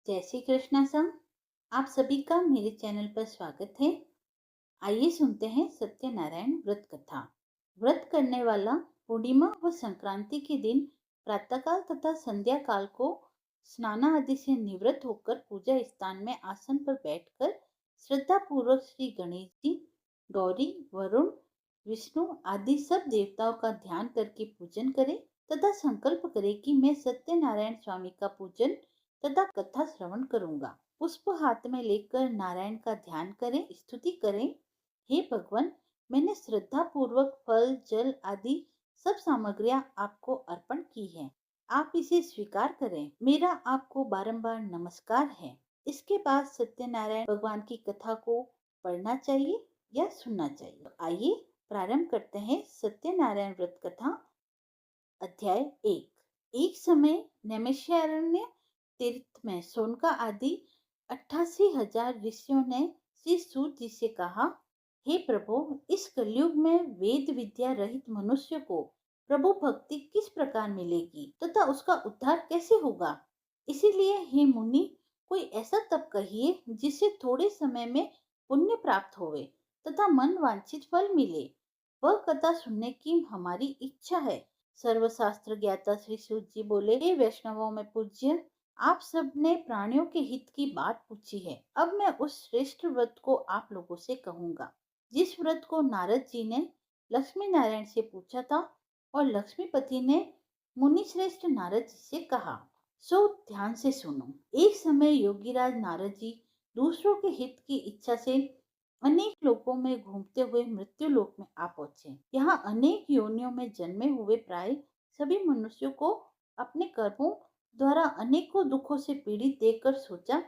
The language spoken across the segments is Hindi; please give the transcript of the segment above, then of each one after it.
जय श्री कृष्णा सम। आप सभी का मेरे चैनल पर स्वागत है। आइए सुनते हैं सत्यनारायण व्रत कथा। व्रत करने वाला पूर्णिमा व संक्रांति के दिन प्रातःकाल तथा संध्या काल को स्नान आदि से निवृत्त होकर पूजा स्थान में आसन पर बैठकर श्रद्धा पूर्वक श्री गणेश जी, गौरी, वरुण, विष्णु आदि सब देवताओं का ध्यान करके पूजन करें तथा संकल्प करें कि मैं सत्यनारायण स्वामी का पूजन तथा कथा श्रवण करूंगा। पुष्प हाथ में लेकर नारायण का ध्यान करें, स्तुति करें। हे भगवान, मैंने श्रद्धा पूर्वक फल, जल आदि सब सामग्रियां आपको अर्पण की है। आप इसे स्वीकार करें। मेरा आपको बारंबार नमस्कार है। इसके बाद सत्यनारायण भगवान की कथा को पढ़ना चाहिए या सुनना चाहिए। तो आइए प्रारंभ करते हैं सत्यनारायण व्रत कथा। अध्याय एक समय नैमिषारण्य तीर्थ में सोनका आदि 88,000 ऋषियों ने श्री सूत जी से कहा, हे प्रभु, इस कलयुग में वेद विद्या रहित मनुष्य को प्रभु भक्ति किस प्रकार मिलेगी तथा उसका उद्धार कैसे होगा। इसीलिए हे मुनि, कोई ऐसा तप कहिए जिससे थोड़े समय में पुण्य प्राप्त होवे तथा मन वांछित फल मिले। वह कथा सुनने की हमारी इच्छा है। सर्वशास्त्र ज्ञाता श्री सूत जी बोले, हे वैष्णवों में पूज्य, आप सब ने प्राणियों के हित की बात पूछी है। अब मैं उस श्रेष्ठ व्रत को आप लोगों से कहूंगा जिस व्रत को नारद जी ने लक्ष्मी नारायण से पूछा था और लक्ष्मीपति ने मुनि श्रेष्ठ नारद जी से कहा। सो ध्यान से सुनो। एक समय योगीराज नारद जी दूसरों के हित की इच्छा से अनेक लोकों में घूमते हुए मृत्यु लोक में आ पहुंचे। यहाँ अनेक योनियों में जन्मे हुए प्राय सभी मनुष्यों को अपने कर्मों द्वारा अनेकों दुखों से पीड़ित देखकर सोचा,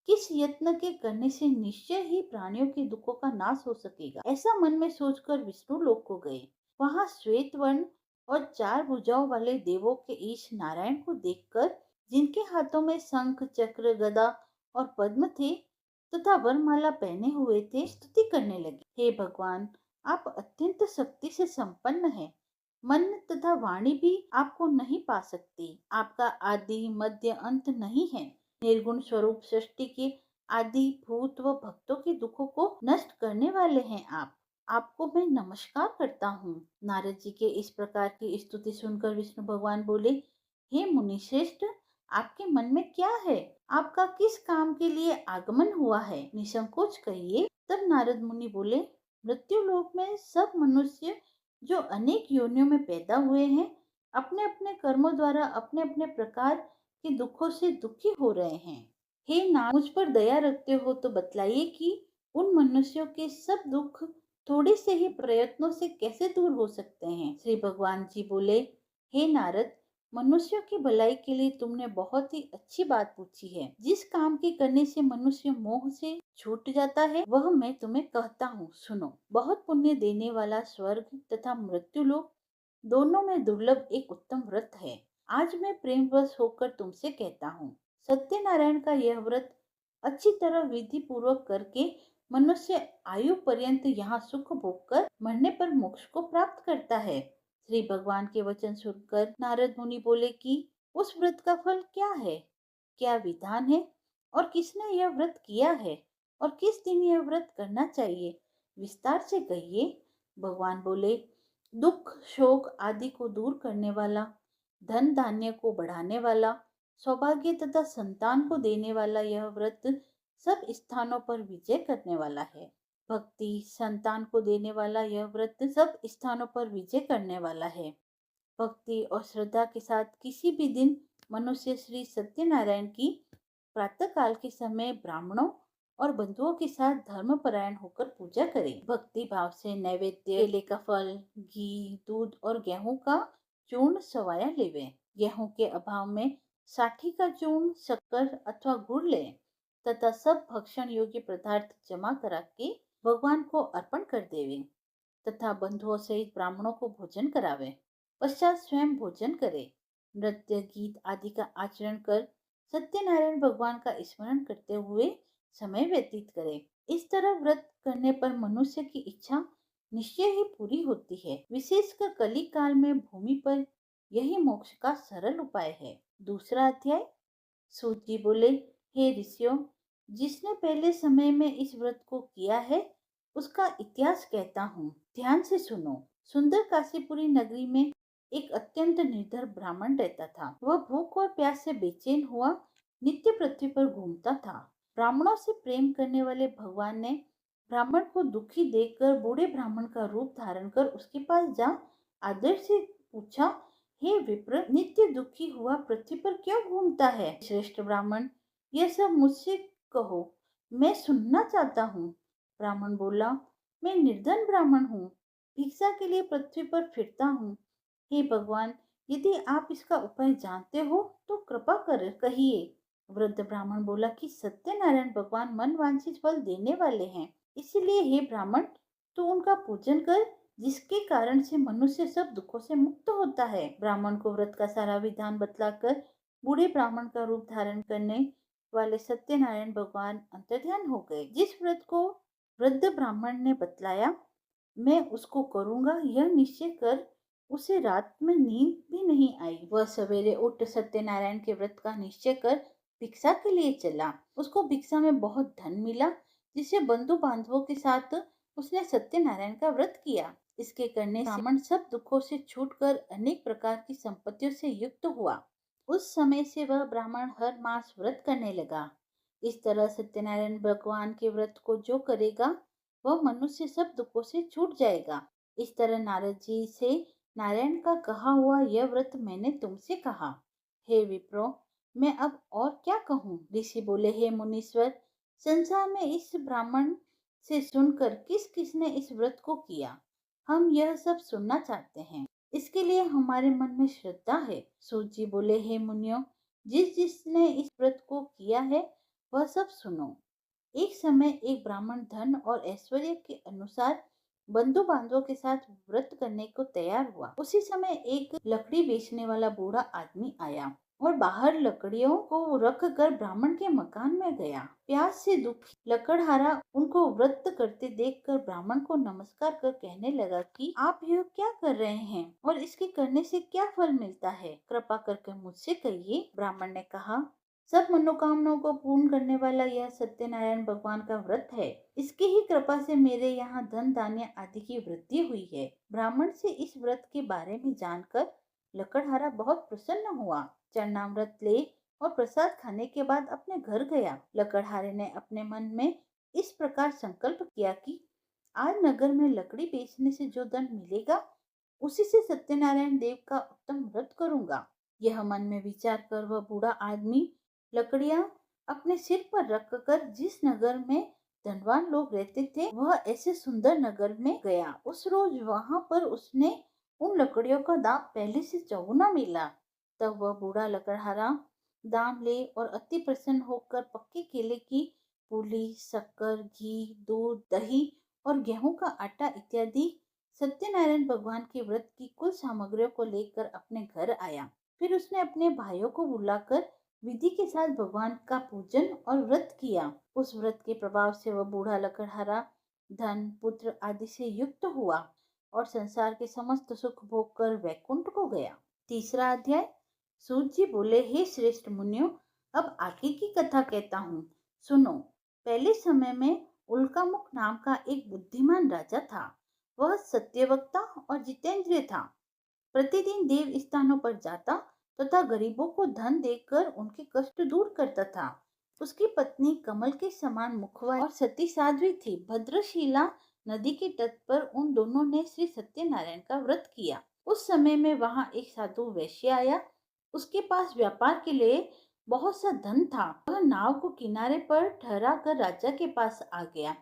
किस यत्न के करने से निश्चय ही प्राणियों के दुखों का नाश हो सकेगा। ऐसा मन में सोचकर विष्णु लोक को गए। वहां श्वेत वर्ण और 4 भुजाओं वाले देवों के ईश नारायण को देखकर, जिनके हाथों में शंख, चक्र, गदा और पद्म थे तथा वरमाला पहने हुए थे, स्तुति करने लगे। हे भगवान, आप अत्यंत शक्ति से संपन्न हैं। मन तथा वाणी भी आपको नहीं पा सकती। आपका आदि मध्य अंत नहीं है। निर्गुण स्वरूप सृष्टि के आदि भूत व भक्तों के दुखों को नष्ट करने वाले हैं आप। आपको मैं नमस्कार करता हूँ। नारद जी के इस प्रकार की स्तुति सुनकर विष्णु भगवान बोले, हे मुनि श्रेष्ठ, आपके मन में क्या है? आपका किस काम के लिए आगमन हुआ है? निसंकोच कहिए। तब नारद मुनि बोले, मृत्यु लोक में सब मनुष्य जो अनेक योनियों में पैदा हुए हैं, अपने अपने कर्मों द्वारा अपने अपने प्रकार के दुखों से दुखी हो रहे हैं। हे नाथ, मुझ पर दया रखते हो तो बतलाइए कि उन मनुष्यों के सब दुख थोड़े से ही प्रयत्नों से कैसे दूर हो सकते हैं। श्री भगवान जी बोले, हे नारद, मनुष्यों की भलाई के लिए तुमने बहुत ही अच्छी बात पूछी है। जिस काम के करने से मनुष्य मोह से छूट जाता है, वह मैं तुम्हें कहता हूँ, सुनो। बहुत पुण्य देने वाला स्वर्ग तथा मृत्यु लोक दोनों में दुर्लभ एक उत्तम व्रत है। आज मैं प्रेमवश होकर तुमसे कहता हूँ। सत्यनारायण का यह व्रत अच्छी तरह विधि पूर्वक करके मनुष्य आयु पर्यंत यहाँ सुख भोग कर मरने पर मोक्ष को प्राप्त करता है। श्री भगवान के वचन सुनकर नारद मुनि बोले कि उस व्रत का फल क्या है, क्या विधान है और किसने यह व्रत किया है और किस दिन यह व्रत करना चाहिए, विस्तार से कहिए। भगवान बोले, दुख शोक आदि को दूर करने वाला, धन धान्य को बढ़ाने वाला, सौभाग्य तथा संतान को देने वाला यह व्रत सब स्थानों पर विजय करने वाला है। भक्ति संतान को देने वाला यह व्रत सब स्थानों पर विजय करने वाला है। भक्ति और श्रद्धा के साथ किसी भी दिन मनुष्य श्री सत्यनारायण की प्रातः काल के समय ब्राह्मणों और बंधुओं के साथ धर्मपरायण होकर पूजा करे। भक्ति भाव से नैवेद्य, केले का फल, घी, दूध और गेहूं का चूर्ण सवाया लेवे। गेहूं के अभाव में साठी का चूर्ण, शक्कर अथवा गुड़ ले तथा सब भक्षण योग्य पदार्थ जमा करा के भगवान को अर्पण कर देवे तथा बंधुओं सहित ब्राह्मणों को भोजन करावे। पश्चात स्वयं भोजन करे। नृत्य गीत आदि का आचरण कर सत्यनारायण भगवान का स्मरण करते हुए समय व्यतीत करे। इस तरह व्रत करने पर मनुष्य की इच्छा निश्चय ही पूरी होती है। विशेषकर कली काल में भूमि पर यही मोक्ष का सरल उपाय है। दूसरा अध्याय। सूत जी बोले, हे ऋषियों, जिसने पहले समय में इस व्रत को किया है, उसका इतिहास कहता हूँ। ध्यान से सुनो। सुंदर काशीपुरी नगरी में एक अत्यंत निर्धर ब्राह्मण रहता था। वह भूख और प्यास से बेचैन हुआ नित्य पृथ्वी पर घूमता था। ब्राह्मणों से प्रेम करने वाले भगवान ने ब्राह्मण को दुखी देखकर बूढ़े ब्राह्मण का रूप धारण कर उसके पास जा आदर से पूछा, हे विप्र, नित्य दुखी हुआ पृथ्वी पर क्यों घूमता है? श्रेष्ठ ब्राह्मण, यह सब मुझसे कहो, मैं सुनना चाहता हूँ। ब्राह्मण बोला, मैं निर्धन ब्राह्मण हूँ, भिक्षा के लिए पृथ्वी पर फिरता हूँ। हे भगवान, यदि आप इसका उपाय जानते हो तो कृपा कर कहिए। वृद्ध ब्राह्मण बोला कि सत्यनारायण भगवान मन वांछित फल देने वाले हैं, इसीलिए हे ब्राह्मण, तू उनका पूजन कर, जिसके कारण से मनुष्य सब दुखों से मुक्त होता है। ब्राह्मण को व्रत का सारा विधान बतलाकर बूढ़े ब्राह्मण का रूप धारण करने वाले सत्यनारायण भगवान अंतर्ध्यान हो गए। जिस व्रत को वृद्ध ब्राह्मण ने बतलाया, मैं उसको करूंगा, यह निश्चय कर उसे रात में नींद भी नहीं आई। वह सवेरे उठ सत्यनारायण के व्रत का निश्चय कर भिक्षा के लिए चला। उसको भिक्षा में बहुत धन मिला, जिसे बंधु बांधवों के साथ उसने सत्यनारायण का व्रत किया। इसके करने से ब्राह्मण सब दुखों से छूटकर अनेक प्रकार की संपत्तियों से युक्त हुआ। उस समय से वह ब्राह्मण हर मास व्रत करने लगा। इस तरह सत्यनारायण भगवान के व्रत को जो करेगा, वह मनुष्य सब दुखों से छूट जाएगा। इस तरह नारद जी से नारायण का कहा हुआ यह व्रत मैंने तुमसे कहा। हे विप्रो, मैं अब और क्या कहूँ? ऋषि बोले, हे मुनीश्वर, संसार में इस ब्राह्मण से सुनकर किस किसने इस व्रत को किया, हम यह सब सुनना चाहते हैं। इसके लिए हमारे मन में श्रद्धा है। सूत जी बोले, हे मुनियों, जिस जिसने इस व्रत को किया है वह सब सुनो। एक समय एक ब्राह्मण धन और ऐश्वर्य के अनुसार बंधु बांधवों के साथ व्रत करने को तैयार हुआ। उसी समय एक लकड़ी बेचने वाला बूढ़ा आदमी आया और बाहर लकड़ियों को रख कर ब्राह्मण के मकान में गया। प्यास से दुखी लकड़हारा उनको व्रत करते देखकर ब्राह्मण को नमस्कार कर कहने लगा कि आप यह क्या कर रहे हैं और इसके करने से क्या फल मिलता है, कृपा करके मुझसे कहिए। ब्राह्मण ने कहा, सब मनोकामनाओं को पूर्ण करने वाला यह सत्यनारायण भगवान का व्रत है। इसकी ही कृपा से मेरे यहाँ धन धान्य आदि की वृद्धि हुई है। ब्राह्मण से इस व्रत के बारे में जानकर लकड़हारा बहुत प्रसन्न हुआ। चरणामृत ले और प्रसाद खाने के बाद अपने घर गया। लकड़हारे ने अपने मन में इस प्रकार संकल्प किया कि आज नगर में लकड़ी बेचने से जो धन मिलेगा, उसी से सत्यनारायण देव का उत्तम व्रत करूंगा। यह मन में विचार कर वह बूढ़ा आदमी लकड़ियां अपने सिर पर रखकर जिस नगर में धनवान लोग रहते थे, वह ऐसे सुंदर नगर में गया। उस रोज वहां पर उसने उन लकड़ियों का दाम पहले से चौगुना मिला। तब वह बूढ़ा लकड़हारा दाम ले और अति प्रसन्न होकर पक्के केले की पूली, शक्कर, घी, दूध, दही और गेहूं का आटा इत्यादि सत्यनारायण भगवान के व्रत की कुल सामग्रियों को लेकर अपने घर आया। फिर उसने अपने भाइयों को बुलाकर विधि के साथ भगवान का पूजन और व्रत किया। उस व्रत के प्रभाव से वह बूढ़ा लकड़हारा धन, पुत्र आदि से युक्त हुआ और संसार के समस्त सुख भोग कर वैकुंठ को गया। तीसरा अध्याय। सूत जी बोले, हे श्रेष्ठ मुनियों, अब आगे की कथा कहता हूँ, सुनो। पहले समय में उल्कामुख नाम का एक बुद्धिमान राजा था। वह सत्यवक्ता और जितेंद्रिय था। प्रतिदिन देव स्थानों पर जाता तथा गरीबों को धन देकर उनके कष्ट दूर करता था। उसकी पत्नी कमल के समान मुखवाली और सती साध्वी थी। भद्रशिला नदी के तट पर उन दोनों ने श्री सत्यनारायण का व्रत किया। उस समय में वहाँ एक साधु वैश्य आया। उसके पास व्यापार के लिए बहुत सा धन था। वह नाव को किनारे पर ठहरा कर राजा के पास आ गया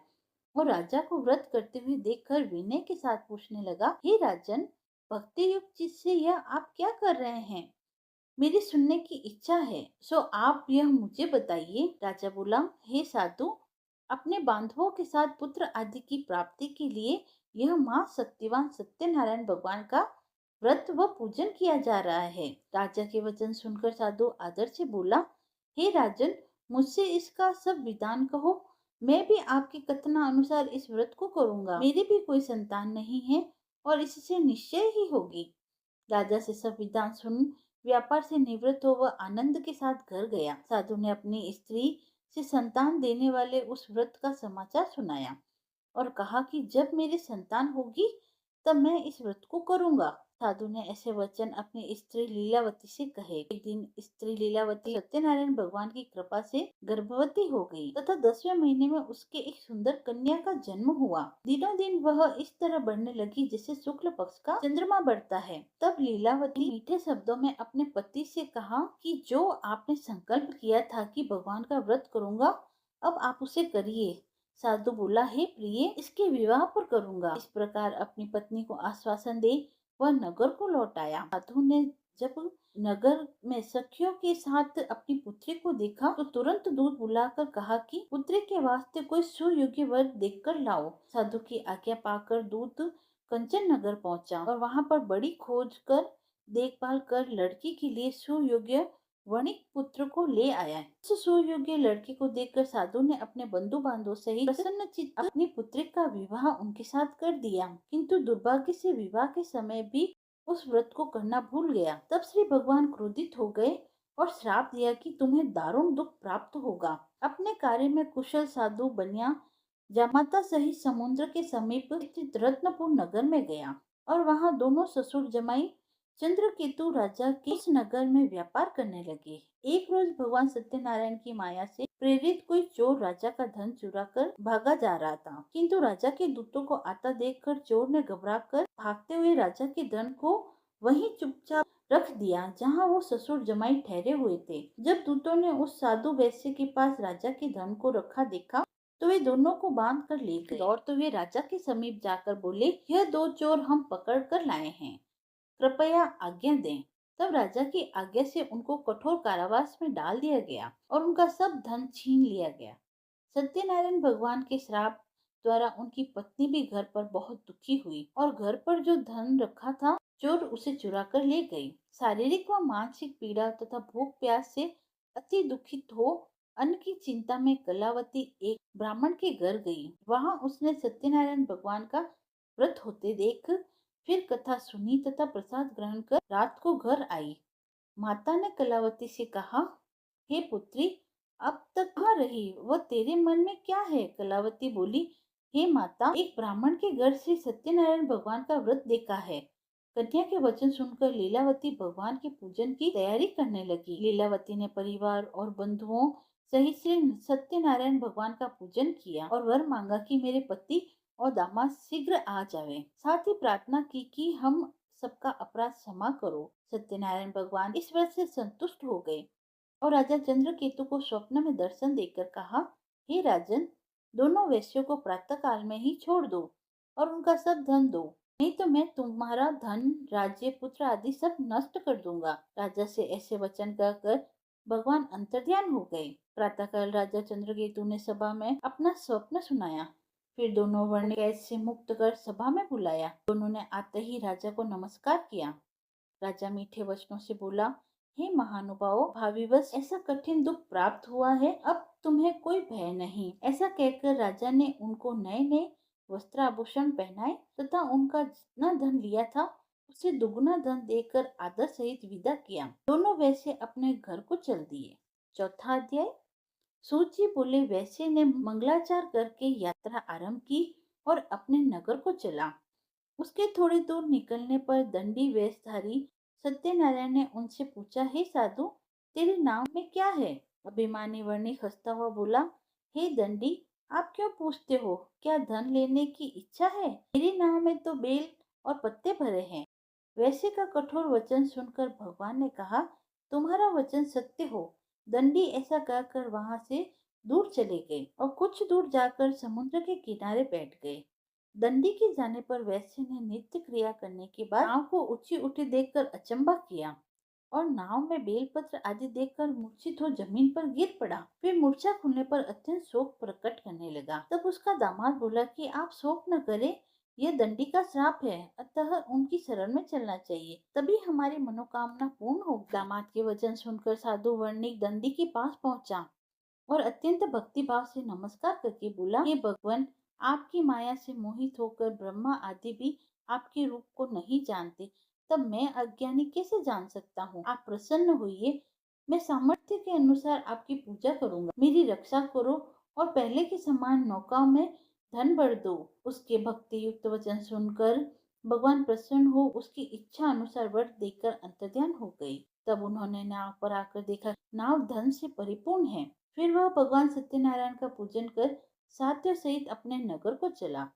और राजा को व्रत करते हुए देखकर विनय के साथ पूछने लगा, हे राजन, भक्ति युक्त चित्त से यह आप क्या कर रहे हैं? मेरी सुनने की इच्छा है, सो आप यह मुझे बताइए। राजा बोला, हे साधु, अपने बांधवों के साथ पुत्र आदि की प्राप्ति के लिए यह मां सत्यवान सत्यनारायण भगवान का व्रत व पूजन किया जा रहा है। राजा के वचन सुनकर साधु आदर से बोला, हे राजन, मुझसे इसका सब विधान कहो। मैं भी आपके कथना अनुसार इस व्रत को करूंगा। मेरी भी कोई संतान नहीं है और इससे निश्चय ही होगी। राजा से सब विधान सुन व्यापार से निवृत्त हो वह आनंद के साथ घर गया। साधु ने अपनी स्त्री से संतान देने वाले उस व्रत का समाचार सुनाया और कहा कि जब मेरी संतान होगी तब मैं इस व्रत को करूंगा। साधु ने ऐसे वचन अपनी स्त्री लीलावती से कहे। एक दिन स्त्री लीलावती सत्यनारायण भगवान की कृपा से गर्भवती हो गई तथा 10वें महीने में उसके एक सुंदर कन्या का जन्म हुआ। दिनों दिन वह इस तरह बढ़ने लगी जैसे शुक्ल पक्ष का चंद्रमा बढ़ता है। तब लीलावती मीठे शब्दों में अपने पति से कहा कि जो आपने संकल्प किया था कि भगवान का व्रत करूंगा, अब आप उसे करिए। साधु बोला, हे प्रिय, इसके विवाह पर करूंगा। इस प्रकार अपनी पत्नी को आश्वासन दे वह नगर को लौट आया। साधु ने जब नगर में सखियों के साथ अपनी पुत्री को देखा तो तुरंत दूत बुलाकर कहा कि पुत्री के वास्ते कोई सुयोग्य वर देखकर लाओ। साधु की आज्ञा पाकर दूत कंचन नगर पहुंचा और वहां पर बड़ी खोज कर देखभाल कर लड़की के लिए सुयोग्य वणिक पुत्र को ले आया है। उस सुयोग्य लड़की को देखकर साधु ने अपने बंधु बांधव सहित प्रसन्न चित्त अपनी पुत्री का विवाह उनके साथ कर दिया, किंतु दुर्भाग्य से विवाह के समय भी उस व्रत को करना भूल गया। तब श्री भगवान क्रोधित हो गए और श्राप दिया कि तुम्हें दारुण दुख प्राप्त होगा। अपने कार्य में कुशल साधु बनिया जामाता सहित समुद्र के समीप स्थित रत्नपुर नगर में गया और वहां दोनों ससुर जमाई चंद्रकेतु राजा के उस नगर में व्यापार करने लगे। एक रोज भगवान सत्यनारायण की माया से प्रेरित कोई चोर राजा का धन चुरा कर भागा जा रहा था, किंतु राजा के दूतों को आता देखकर चोर ने घबराकर भागते हुए राजा के धन को वहीं चुपचाप रख दिया जहाँ वो ससुर जमाई ठहरे हुए थे। जब दूतों ने उस साधु वैश्य के पास राजा के धन को रखा देखा तो वे दोनों को बांध कर ले गए। दौड़ते हुए राजा के समीप जाकर बोले, यह दो चोर हम पकड़ कर लाए हैं, कृपया आज्ञा दें। तब राजा की आज्ञा से उनको कठोर कारावास में डाल दिया गया और उनका सब धन छीन लिया गया। सत्यनारायण भगवान के श्राप द्वारा उनकी पत्नी भी घर पर बहुत दुखी हुई और घर पर जो धन रखा था चोर उसे चुरा कर ले गई। शारीरिक व मानसिक पीड़ा तथा भूख प्यास से अति दुखित हो अन्न की चिंता में कलावती एक ब्राह्मण के घर गई। वहां उसने सत्यनारायण भगवान का व्रत होते देख फिर कथा सुनी तथा प्रसाद ग्रहण कर रात को घर आई। माता ने कलावती से कहा, हे पुत्री, अब तक कहाँ रही, वह तेरे मन में क्या है? कलावती बोली, हे माता, एक ब्राह्मण के घर से सत्यनारायण भगवान का व्रत देखा है। कन्या के वचन सुनकर लीलावती भगवान के पूजन की तैयारी करने लगी। लीलावती ने परिवार और बंधुओं सहित श्री सत्यनारायण भगवान का पूजन किया और वर मांगा कि मेरे पति और दामाद शीघ्र आ जावे। साथ ही प्रार्थना की कि हम सबका अपराध क्षमा करो। सत्यनारायण भगवान इस व्रत से संतुष्ट हो गए और राजा चंद्रकेतु को स्वप्न में दर्शन देकर कहा, हे राजन, दोनों वैश्यों को प्रातः काल में ही छोड़ दो और उनका सब धन दो, नहीं तो मैं तुम्हारा धन, राज्य, पुत्र आदि सब नष्ट कर दूंगा। राजा से ऐसे वचन कहकर भगवान अंतर्ध्यान हो गए। प्रातःकाल राजा चंद्रकेतु ने सभा में अपना स्वप्न सुनाया, फिर दोनों वर्ण कैद से मुक्त कर सभा में बुलाया। दोनों ने आते ही राजा को नमस्कार किया। राजा मीठे वचनों से बोला, हे महानुभाव, भाविवश ऐसा कठिन दुख प्राप्त हुआ है, अब तुम्हें कोई भय नहीं। ऐसा कहकर राजा ने उनको नए नए वस्त्र आभूषण पहनाए तथा उनका जितना धन लिया था उसे दुगुना धन देकर आदर सहित विदा किया। दोनों वैसे अपने घर को चल दिए। चौथा अध्याय। सूत जी बोले, वैसे ने मंगलाचार करके यात्रा आरंभ की और अपने नगर को चला। उसके थोड़ी दूर निकलने पर दंडी वेशधारी सत्यनारायण ने उनसे पूछा, हे साधु, तेरे नाम में क्या है? अभिमानी वर्णिक हंसता हुआ बोला, हे दंडी, आप क्यों पूछते हो? क्या धन लेने की इच्छा है? मेरे नाम में तो बेल और पत्ते भरे हैं। वैसे का कठोर वचन सुनकर भगवान ने कहा, तुम्हारा वचन सत्य हो। दंडी ऐसा कहकर वहां से दूर चले गए और कुछ दूर जाकर समुद्र के किनारे बैठ गए। दंडी के जाने पर वैश्य ने नित्य क्रिया करने के बाद नाव को ऊंची उठी देखकर अचंभा किया और नाव में बेलपत्र आदि देखकर मूर्छित हो जमीन पर गिर पड़ा। फिर मूर्छा खुलने पर अत्यंत शोक प्रकट करने लगा। तब उसका दामाद बोला कि आप शोक न करें, यह दंडी का श्राप है, अतः उनकी शरण में चलना चाहिए, तभी हमारी मनोकामना पूर्ण होगी। दामाद के वचन सुनकर साधु वर्णिक दंडी के पास पहुंचा और अत्यंत भक्तिभाव से नमस्कार करके बोला, हे भगवान, आपकी माया से मोहित होकर ब्रह्मा आदि भी आपके रूप को नहीं जानते, तब मैं अज्ञानी कैसे जान सकता हूँ? आप प्रसन्न होइए, मैं सामर्थ्य के अनुसार आपकी पूजा करूंगा। मेरी रक्षा करो और पहले के समान नौकाओं में धन भर दो। उसके भक्ति युक्त वचन सुनकर भगवान प्रसन्न हो उसकी इच्छा अनुसार वर देकर अंतर्ध्यान हो गई। तब उन्होंने नाव पर आकर देखा नाव धन से परिपूर्ण है। फिर वह भगवान सत्यनारायण का पूजन कर साध्य सहित अपने नगर को चला।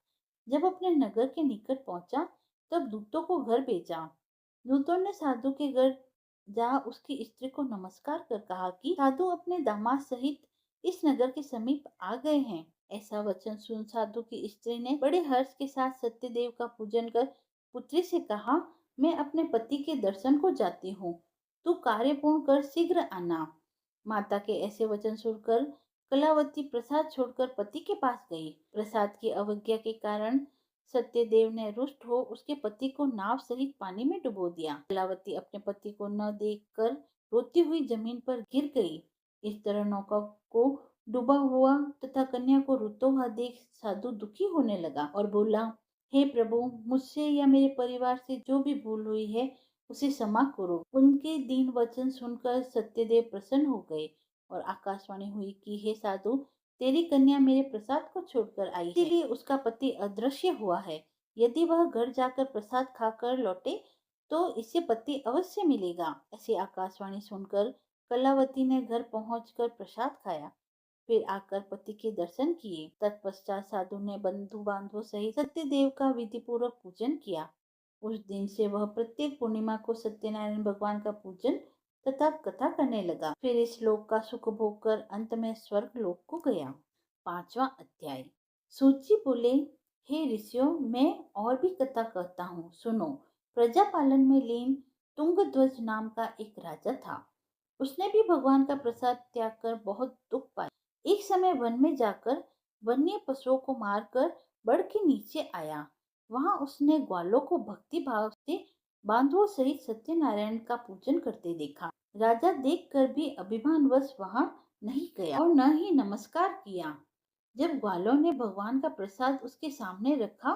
जब अपने नगर के निकट पहुंचा तब दूतों को घर भेजा। दूतों ने साधु के घर जा उसकी स्त्री को नमस्कार कर कहा कि साधु अपने दामाद सहित इस नगर के समीप आ गए हैं। ऐसा वचन सुन साधु की स्त्री ने बड़े हर्ष के साथ सत्यदेव का पूजन कर पुत्री से कहा, मैं अपने पति के दर्शन को जाती हूँ, तू कार्य पूर्ण कर शीघ्र आना। माता के ऐसे वचन सुनकर कलावती प्रसाद छोड़कर पति के पास गई। प्रसाद की अवज्ञा के कारण सत्यदेव ने रुष्ट हो उसके पति को नाव सहित पानी में डुबो दिया। कलावती अपने पति को न देखकर रोती हुई जमीन पर गिर गई। इस तरह नौका को डूबा हुआ तथा कन्या को रोता हुआ देख साधु दुखी होने लगा और बोला, हे प्रभु, मुझसे या मेरे परिवार से जो भी भूल हुई है उसे क्षमा करो। उनके दीन वचन सुनकर सत्यदेव प्रसन्न हो गए और आकाशवाणी हुई कि हे साधु, तेरी कन्या मेरे प्रसाद को छोड़कर आई है, इसीलिए उसका पति अदृश्य हुआ है। यदि वह घर जाकर प्रसाद खाकर लौटे तो इसे पति अवश्य मिलेगा। ऐसी आकाशवाणी सुनकर कलावती ने घर पहुंचकर प्रसाद खाया, फिर आकर पति के दर्शन किए। तत्पश्चात साधु ने बंधु बांधवों सहित सत्यदेव का विधि पूर्वक पूजन किया। उस दिन से वह प्रत्येक पूर्णिमा को सत्यनारायण भगवान का पूजन तथा कथा करने लगा। फिर इस लोक का सुख भोग कर अंत में स्वर्ग लोक को गया। 5वां अध्याय। सूची बोले, हे ऋषियों, मैं और भी कथा कहता हूँ, सुनो। प्रजा पालन में लीन तुंगध्वज नाम का एक राजा था। उसने भी भगवान का प्रसाद त्याग कर बहुत दुख पाया। एक समय वन में जाकर वन्य पशुओं को मारकर बड़ के नीचे आया। वहां उसने ग्वालों को भक्ति भाव से बांधवों सहित सत्यनारायण का पूजन करते देखा। राजा देखकर भी अभिमानवश वहां नहीं गया और न ही नमस्कार किया। जब ग्वालों ने भगवान का प्रसाद उसके सामने रखा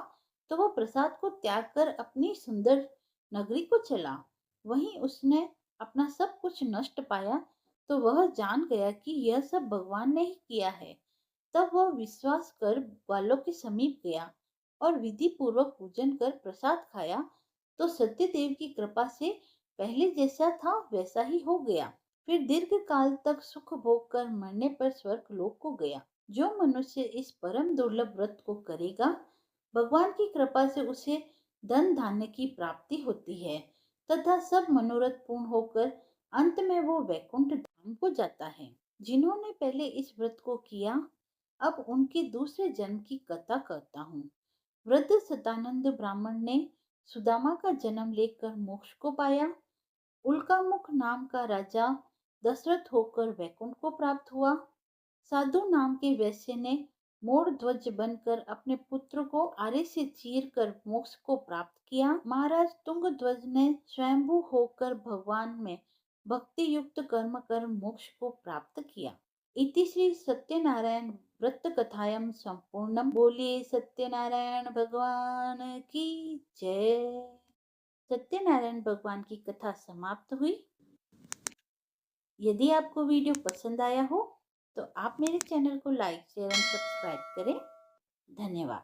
तो वह प्रसाद को त्याग कर अपनी सुंदर नगरी को चला। वहीं उसने अपना सब कुछ नष्ट पाया तो वह जान गया कि यह सब भगवान ने ही किया है। तब वह विश्वास कर ग्वालों के समीप गया और विधि पूर्वक पूजन कर प्रसाद खाया तो सत्यदेव की कृपा से पहले जैसा था वैसा ही हो गया। फिर दीर्घ काल तक सुख भोग कर मरने पर स्वर्ग लोक को गया। जो मनुष्य इस परम दुर्लभ व्रत को करेगा, भगवान की कृपा से उसे धन धान्य की प्राप्ति होती है तथा सब मनोरथ पूर्ण होकर अंत में वो वैकुंठ धाम को जाता है। जिन्होंने पहले इस व्रत को किया, अब उनके दूसरे जन्म की कथा कहता हूँ। वृद्ध सदानंद ब्राह्मण ने सुदामा का जन्म लेकर मोक्ष को पाया। उल्कामुख नाम का राजा दशरथ होकर वैकुंठ को प्राप्त हुआ। साधु नाम के वैश्य ने मोर ध्वज बनकर अपने पुत्र को आरे से चीर कर मोक्ष को प्राप्त किया। महाराज तुंगध्वज ने स्वयंभू होकर भगवान में भक्ति युक्त कर्म कर मोक्ष को प्राप्त किया। इति श्री सत्यनारायण व्रत कथायाम संपूर्णम। बोलिए सत्यनारायण भगवान की जय। सत्यनारायण भगवान की कथा समाप्त हुई। यदि आपको वीडियो पसंद आया हो तो आप मेरे चैनल को लाइक शेयर एंड सब्सक्राइब करें। धन्यवाद।